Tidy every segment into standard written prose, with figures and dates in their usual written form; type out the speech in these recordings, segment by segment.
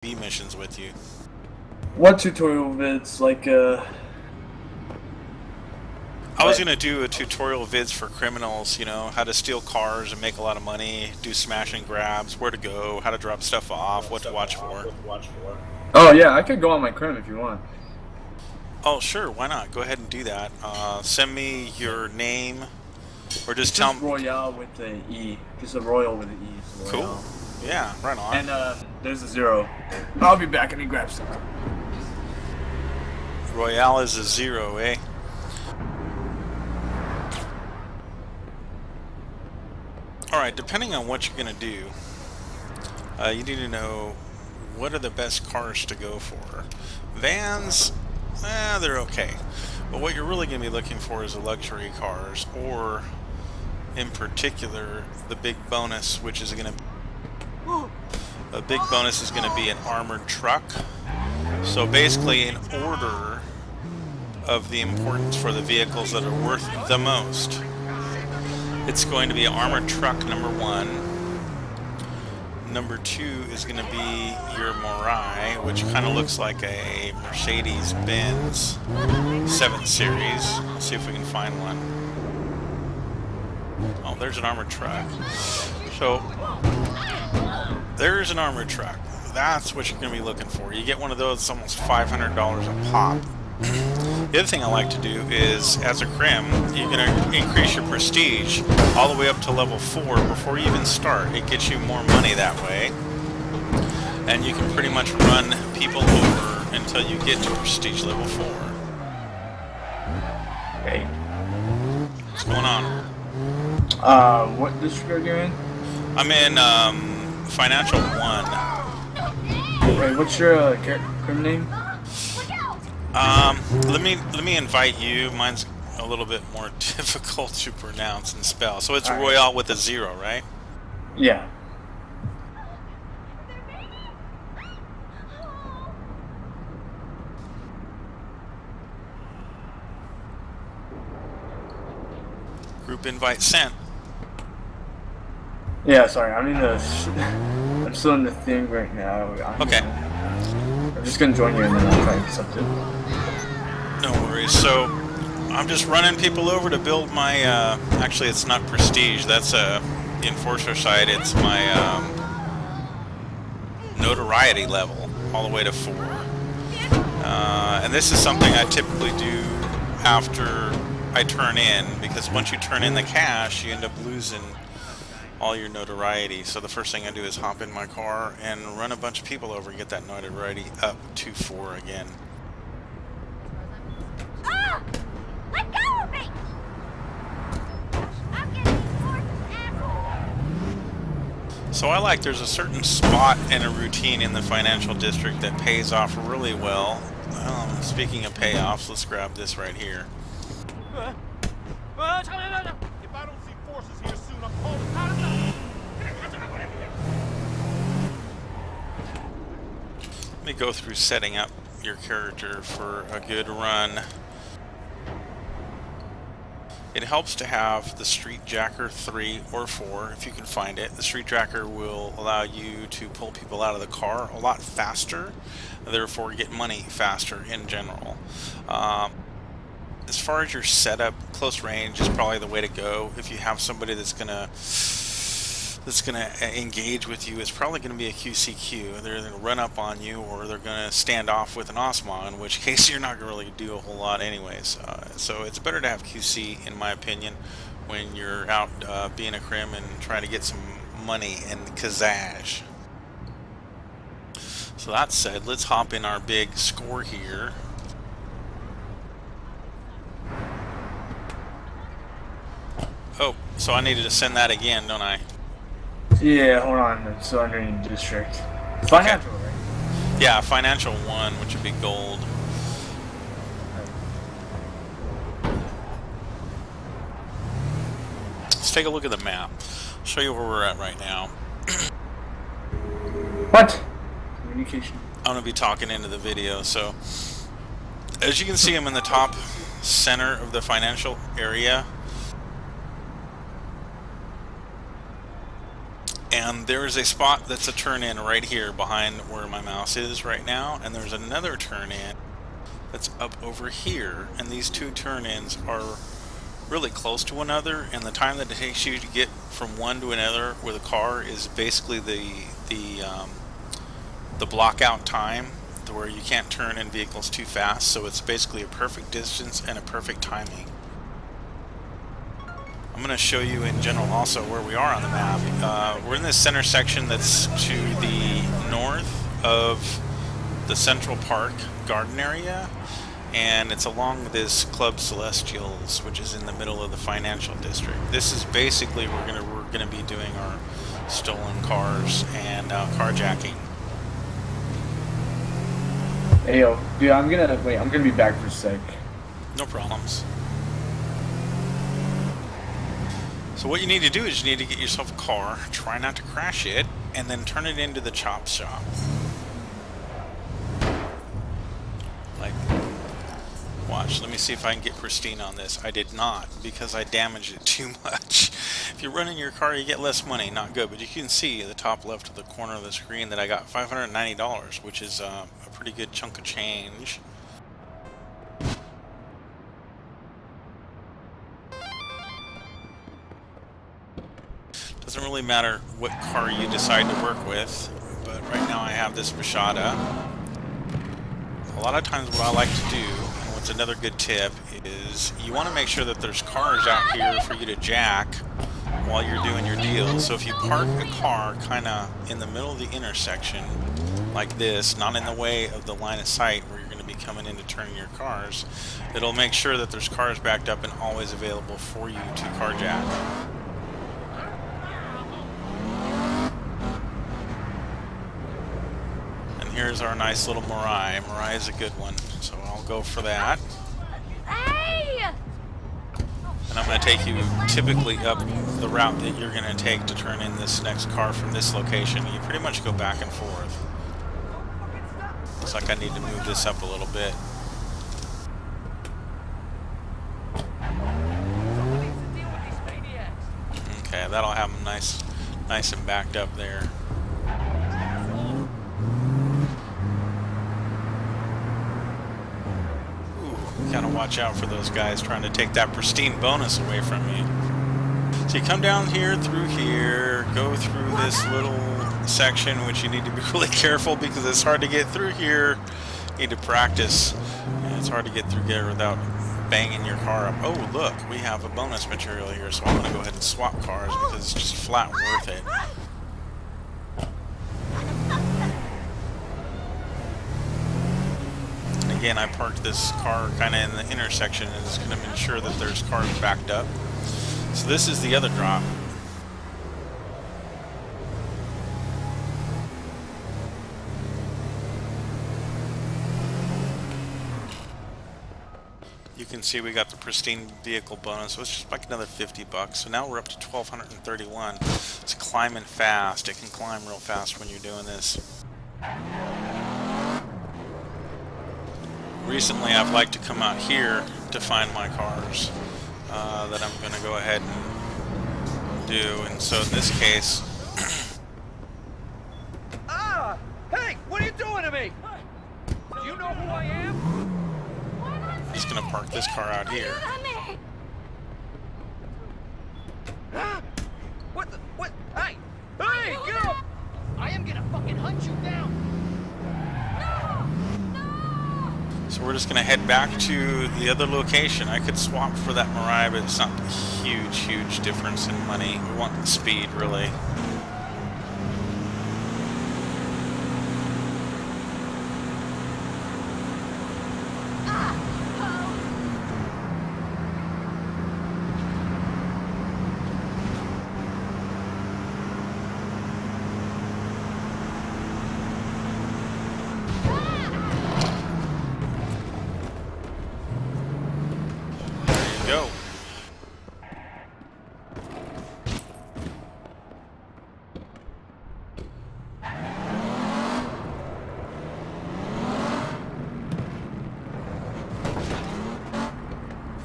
APB missions with you. What tutorial vids? Like, I was gonna do a tutorial vids for criminals, you know, how to steal cars and make a lot of money, do smash and grabs, where to go, how to drop stuff off, what to watch for. Oh yeah, I could go on my crim if you want. Oh sure, why not? Go ahead and do that. Send me your name, or just tell me. Royale with the E. Just a Royal with an E. Cool. Yeah, right on. And there's a 0. I'll be back and he grabs something. Royale is a 0, eh? Alright, depending on what you're going to do, you need to know what are the best cars to go for. Vans, they're okay. But what you're really going to be looking for is the luxury cars, or in particular, the big bonus, which is going to... A big bonus is going to be an armored truck. So basically, in order of the importance for the vehicles that are worth the most, it's going to be armored truck number 1. Number 2 is going to be your Morai, which kind of looks like a Mercedes-Benz 7 Series. Let's see if we can find one. Oh, there's an armored truck. So, there's an armored truck. That's what you're going to be looking for. You get one of those, it's almost $500 a pop. The other thing I like to do is, as a crim, you're going to increase your prestige all the way up to level 4 before you even start. It gets you more money that way, and you can pretty much run people over until you get to prestige level 4. Hey. What's going on? What district are you in? I'm in Financial 1. Wait, what's your crim name? Let me invite you. Mine's a little bit more difficult to pronounce and spell. So it's Royale with a 0, right? Yeah. Group invite sent. Yeah, sorry, I'm still in the thing right now. Okay. I'm just gonna join you and then I'll try and accept it. No worries. So, I'm just running people over to build my, actually it's not prestige, that's the enforcer side, it's my notoriety level, all the way to 4. And this is something I typically do after I turn in, because once you turn in the cash, you end up losing all your notoriety. So the first thing I do is hop in my car and run a bunch of people over and get that notoriety up to 4 again. Ah! Let go of me! I'm getting forced, asshole! So I like, there's a certain spot and a routine in the financial district that pays off really well. Speaking of payoffs, let's grab this right here. If I don't see forces here soon, I'm calling out of the... Let me go through setting up your character for a good run. It helps to have the Street Jacker 3 or 4 if you can find it. The Street Jacker will allow you to pull people out of the car a lot faster, therefore get money faster in general. As far as your setup, close range is probably the way to go. If you have somebody that's gonna engage with you, it's probably going to be a QCQ. They're going to run up on you, or they're going to stand off with an Osma, in which case you're not going to really do a whole lot anyways. So it's better to have QC, in my opinion, when you're out being a crim and trying to get some money and Kazaj. So that said, let's hop in our big score here. Oh, so I needed to send that again, don't I? Yeah, hold on. It's still under your district. Financial, okay. Right? Yeah, Financial 1, which would be gold. Let's take a look at the map. I'll show you where we're at right now. What? Communication. I'm going to be talking into the video, so as you can see, I'm in the top center of the financial area. And there is a spot that's a turn in right here behind where my mouse is right now, and there's another turn in that's up over here, and these two turn ins are really close to one another, and the time that it takes you to get from one to another with a car is basically the block out time to where you can't turn in vehicles too fast, so it's basically a perfect distance and a perfect timing. I'm going to show you in general also where we are on the map. We're in this center section that's to the north of the Central Park garden area, and it's along this Club Celestials, which is in the middle of the financial district. This is basically we're gonna be doing our stolen cars and carjacking. Hey yo, dude, I'm gonna be back for a sec. No problems. So what you need to do is you need to get yourself a car, try not to crash it, and then turn it into the chop shop. Like, watch, let me see if I can get pristine on this. I did not, because I damaged it too much. If you're running your car, you get less money, not good, but you can see at the top left of the corner of the screen that I got $590, which is a pretty good chunk of change. Doesn't really matter what car you decide to work with, but right now I have this Machada. A lot of times what I like to do, and what's another good tip, is you want to make sure that there's cars out here for you to jack while you're doing your deal. So if you park a car kind of in the middle of the intersection like this, not in the way of the line of sight where you're going to be coming in to turn your cars, it'll make sure that there's cars backed up and always available for you to carjack. Here's our nice little Mirai. Mirai is a good one, so I'll go for that. Hey! And I'm going to take you typically up the route that you're going to take to turn in this next car from this location. You pretty much go back and forth. Looks like I need to move this up a little bit. Okay, that'll have them nice and backed up there. Kind of watch out for those guys trying to take that pristine bonus away from you. So you come down here, go through this little section, which you need to be really careful because it's hard to get through here. You need to practice, and it's hard to get through there without banging your car up. Oh, look, we have a bonus material here, so I'm going to go ahead and swap cars because it's just flat worth it. Again, I parked this car kind of in the intersection, and it's going to ensure that there's cars backed up. So this is the other drop. You can see we got the pristine vehicle bonus, so it's just like another 50 bucks. So now we're up to 1,231. It's climbing fast. It can climb real fast when you're doing this. Recently, I've liked to come out here to find my cars that I'm going to go ahead and do. And so in this case... Ah! Hey! What are you doing to me? Do you know who I am? I'm just going to park this car out here. Huh? What the... What? Hey! Hey! Get up! I am gonna fucking hunt you down! So we're just going to head back to the other location. I could swap for that Mirai, but it's not a huge difference in money. We want the speed, really. Go.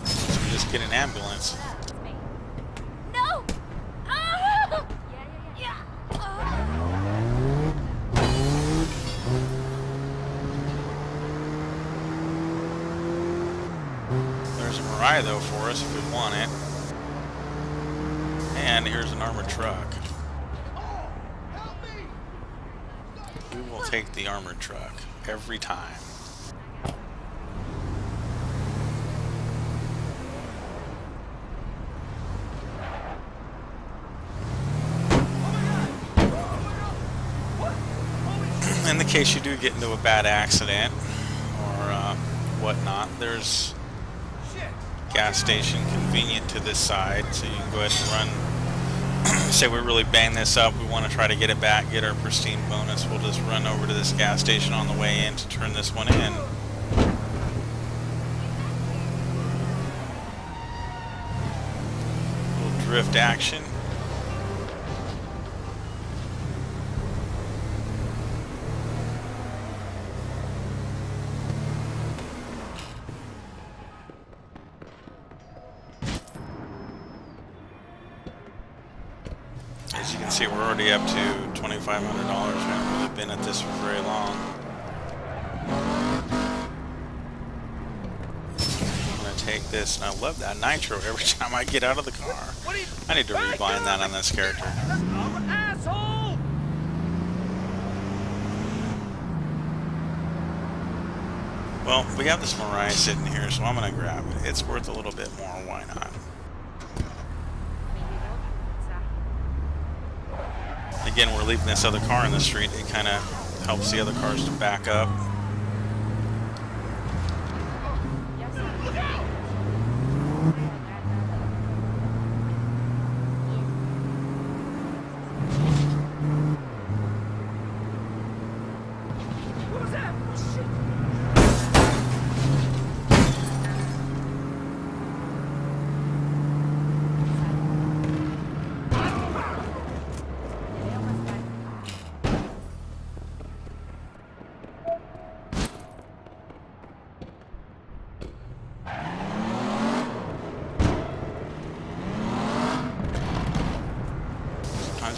So we just get an ambulance. No! Oh! Yeah. Mirai though for us if we want it. And here's an armored truck. We will take the armored truck every time. In the case you do get into a bad accident or whatnot, there's a gas station convenient to this side, so you can go ahead and run. Say we really bang this up, we want to try to get it back, get our pristine bonus, we'll just run over to this gas station on the way in to turn this one in. Little drift action. As you can see, we're already up to $2,500. We haven't really been at this for very long. I'm going to take this, and I love that nitro every time I get out of the car. I need to rebind that on this character. Asshole! Well, we have this Mirai sitting here, so I'm going to grab it. It's worth a little bit more, why not? Again, we're leaving this other car in the street. It kind of helps the other cars to back up. What was that? Shit!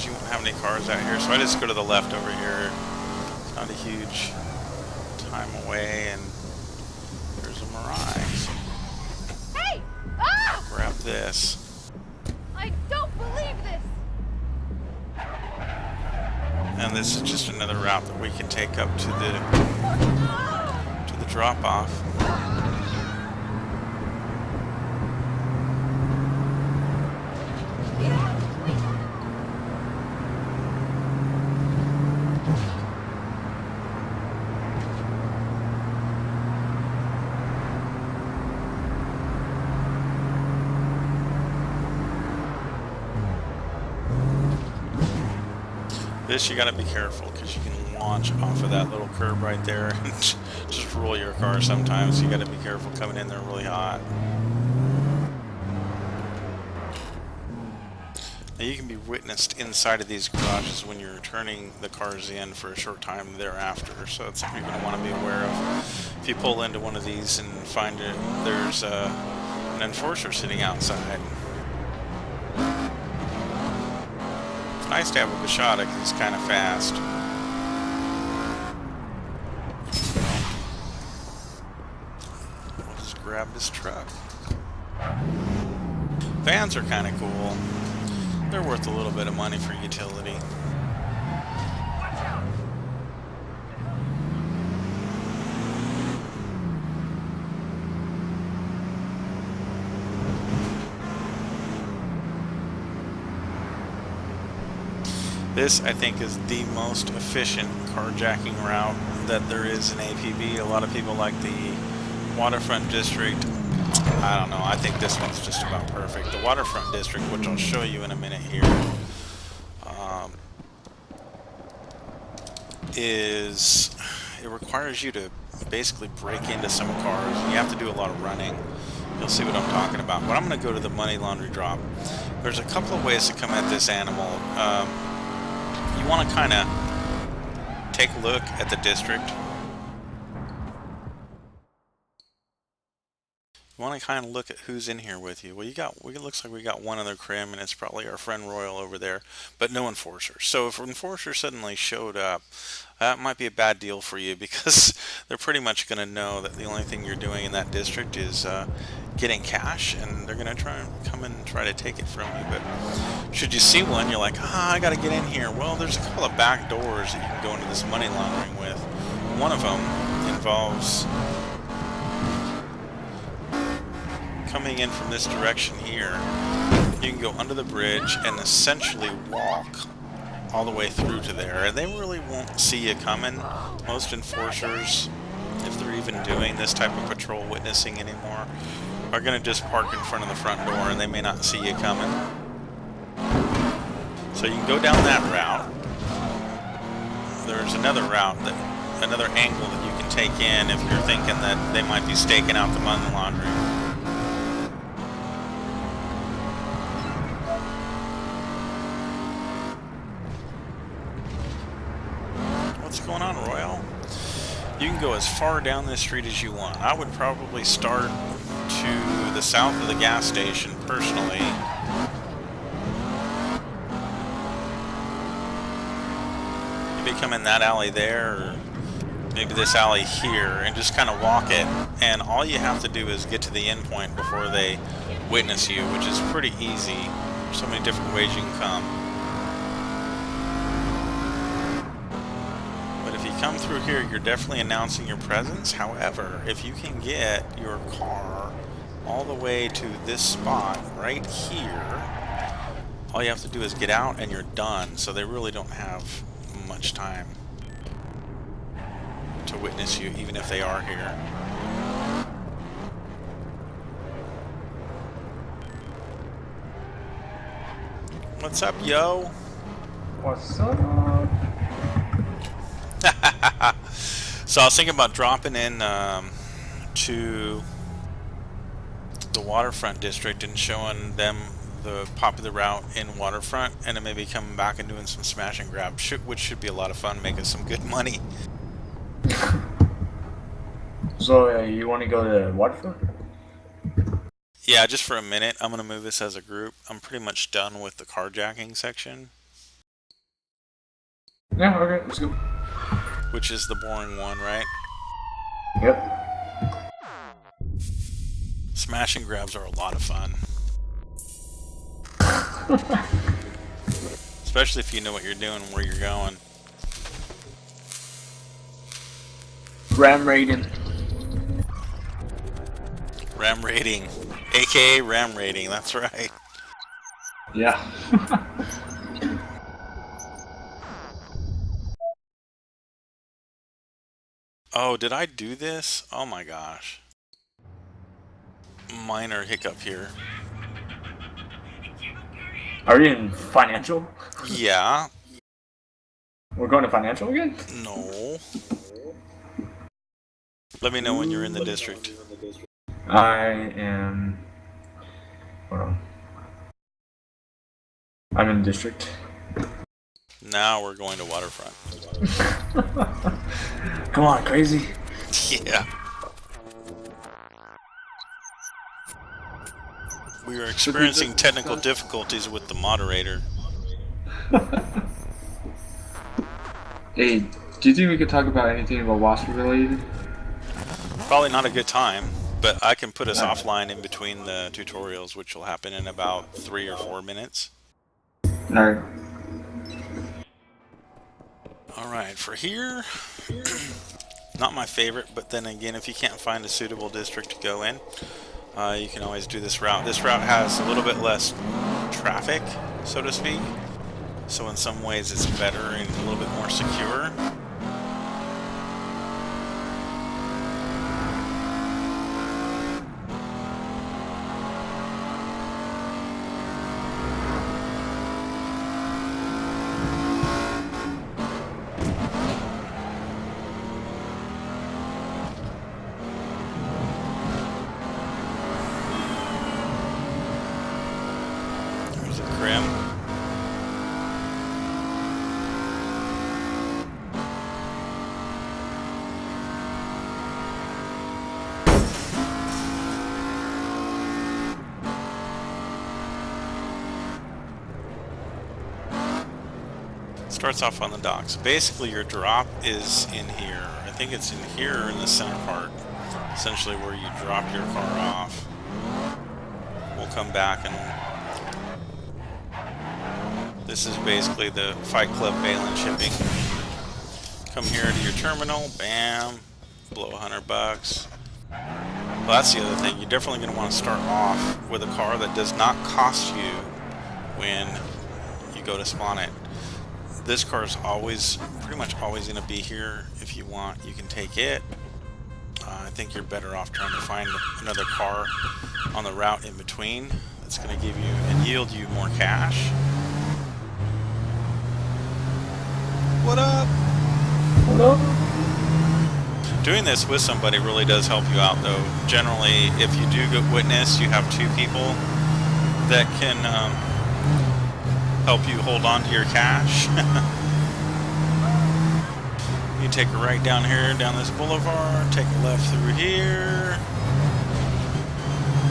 You won't have any cars out here, so I just go to the left over here. It's not a huge time away, and there's a Mirai. So Hey! Ah! grab this. I don't believe this! And this is just another route that we can take up to the drop-off. This you gotta be careful because you can launch off of that little curb right there and just roll your car sometimes. You gotta be careful coming in there really hot. Now you can be witnessed inside of these garages when you're turning the cars in for a short time thereafter, so that's something you're going to want to be aware of. If you pull into one of these and find there's an enforcer sitting outside. It's nice to have a Bashada because it's kind of fast. We'll just grab this truck. Vans are kind of cool. They're worth a little bit of money for utility. This, I think, is the most efficient carjacking route that there is in APB. A lot of people like the waterfront district. I don't know, I think this one's just about perfect. The waterfront district, which I'll show you in a minute here, it requires you to basically break into some cars. You have to do a lot of running. You'll see what I'm talking about. But I'm going to go to the money laundry drop. There's a couple of ways to come at this animal. You want to kind of take a look at the district. You want to kind of look at who's in here with you. Well, it looks like we got one other crim, and it's probably our friend Royal over there, but no enforcers. So if enforcers suddenly showed up, that might be a bad deal for you because they're pretty much going to know that the only thing you're doing in that district is getting cash, and they're going to try and come and try to take it from you. But should you see one, you're like, I got to get in here. Well, there's a couple of back doors that you can go into this money laundering with. One of them involves coming in from this direction here. You can go under the bridge and essentially walk all the way through to there, and they really won't see you coming. Most enforcers, if they're even doing this type of patrol witnessing anymore, are going to just park in front of the front door, and they may not see you coming. So you can go down that route. There's another route, another angle that you can take in if you're thinking that they might be staking out the money laundering. What's going on, Royal? You can go as far down this street as you want. I would probably start to the south of the gas station, personally. Maybe come in that alley there, or maybe this alley here, and just kind of walk it. And all you have to do is get to the end point before they witness you, which is pretty easy. There's so many different ways you can come. Come through here, you're definitely announcing your presence. However, if you can get your car all the way to this spot right here, all you have to do is get out and you're done. So they really don't have much time to witness you, even if they are here. What's up, yo? What's up? So I was thinking about dropping in to the waterfront district and showing them the popular route in waterfront, and then maybe coming back and doing some smash and grab, which should be a lot of fun, making some good money. So you want to go to waterfront? Yeah, just for a minute. I'm going to move this as a group. I'm pretty much done with the carjacking section. Yeah, okay, let's go. Which is the boring one, right? Yep. Smash and grabs are a lot of fun. Especially if you know what you're doing and where you're going. Ram raiding. Ram raiding. AKA ram raiding, that's right. Yeah. Oh, did I do this? Oh my gosh. Minor hiccup here. Are you in financial? Yeah. We're going to financial again? No. Let me know when you're in the district. I am... Hold on. I'm in district. Now we're going to waterfront. Come on, crazy. Yeah. We are experiencing technical difficulties with the moderator. Hey, do you think we could talk about anything about Wasp related? Probably not a good time, but I can put us offline in between the tutorials, which will happen in about 3 or 4 minutes. Alright. Alright, for here, not my favorite, but then again, if you can't find a suitable district to go in, you can always do this route. This route has a little bit less traffic, so to speak, so in some ways it's better and a little bit more secure. Starts off on the docks. Basically, your drop is in here. I think it's in here or in the center part. Essentially where you drop your car off. We'll come back and... This is basically the Fight Club bail and shipping. Come here to your terminal. Bam. Blow $100. Well, that's the other thing. You're definitely going to want to start off with a car that does not cost you when you go to spawn it. This car is always, pretty much always going to be here. If you want, you can take it. I think you're better off trying to find another car on the route in between that's going to give you and yield you more cash. What up? Hello? Doing this with somebody really does help you out, though. Generally, if you do get witness, you have two people that can help you hold on to your cash. You take a right down here, down this boulevard, take a left through here.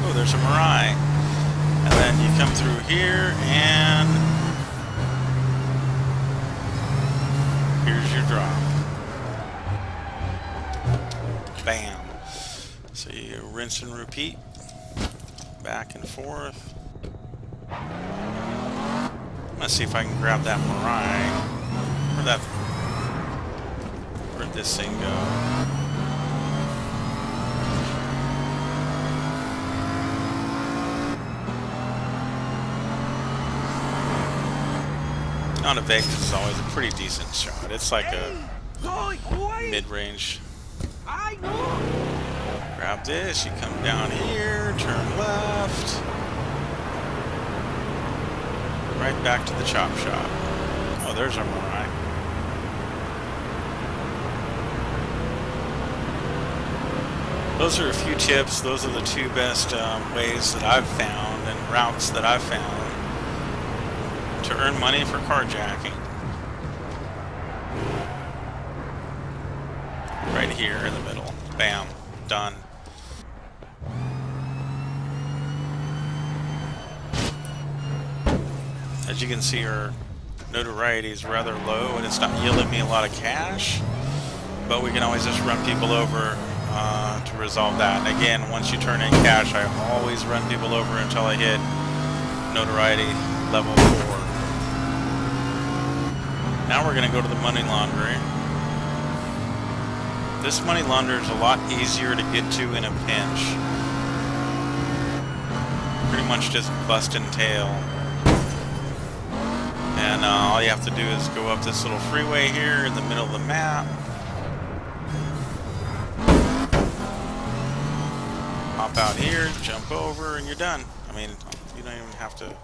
Oh, there's a Mirai. And then you come through here, and here's your drop. Bam. So you rinse and repeat, back and forth. Let's see if I can grab that Mirai. Where'd this thing go? Out of Vegas is always a pretty decent shot. It's like a mid-range. Grab this, you come down here, turn left. Right back to the chop shop. Oh, there's our Mirai. Those are a few tips. Those are the two best ways that I've found and routes that I've found to earn money for carjacking. Right here in the middle. Bam. Done. As you can see, our notoriety is rather low and it's not yielding me a lot of cash, but we can always just run people over to resolve that. And again, once you turn in cash, I always run people over until I hit notoriety level 4. Now we're going to go to the money laundry. This money launderer is a lot easier to get to in a pinch. Pretty much just busting tail. And all you have to do is go up this little freeway here in the middle of the map. Hop out here, jump over, and you're done. I mean, you don't even have to...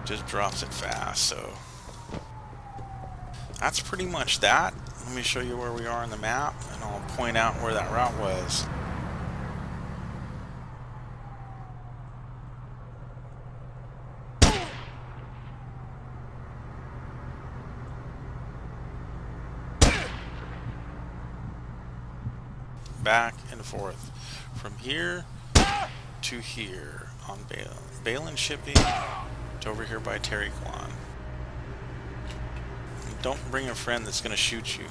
Just drops it fast, so... That's pretty much that. Let me show you where we are on the map, and I'll point out where that route was. Back and forth. From here to here on bail and shipping to over here by Terry Kwan. Don't bring a friend that's going to shoot you.